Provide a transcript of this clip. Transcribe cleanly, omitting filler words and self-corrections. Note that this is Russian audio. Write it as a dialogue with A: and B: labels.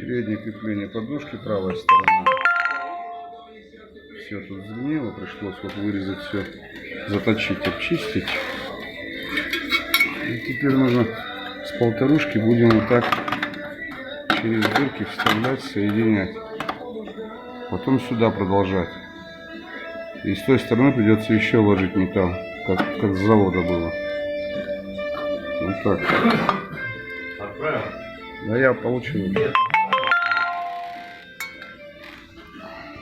A: Переднее крепление подушки, правая сторона. Все тут сгнило, пришлось вот вырезать все, заточить, обчистить. И теперь нужно с полторушки будем вот так через дырки вставлять, соединять. Потом сюда продолжать. И с той стороны придется еще ложить металл, как с завода было. Вот так. Да, я получил.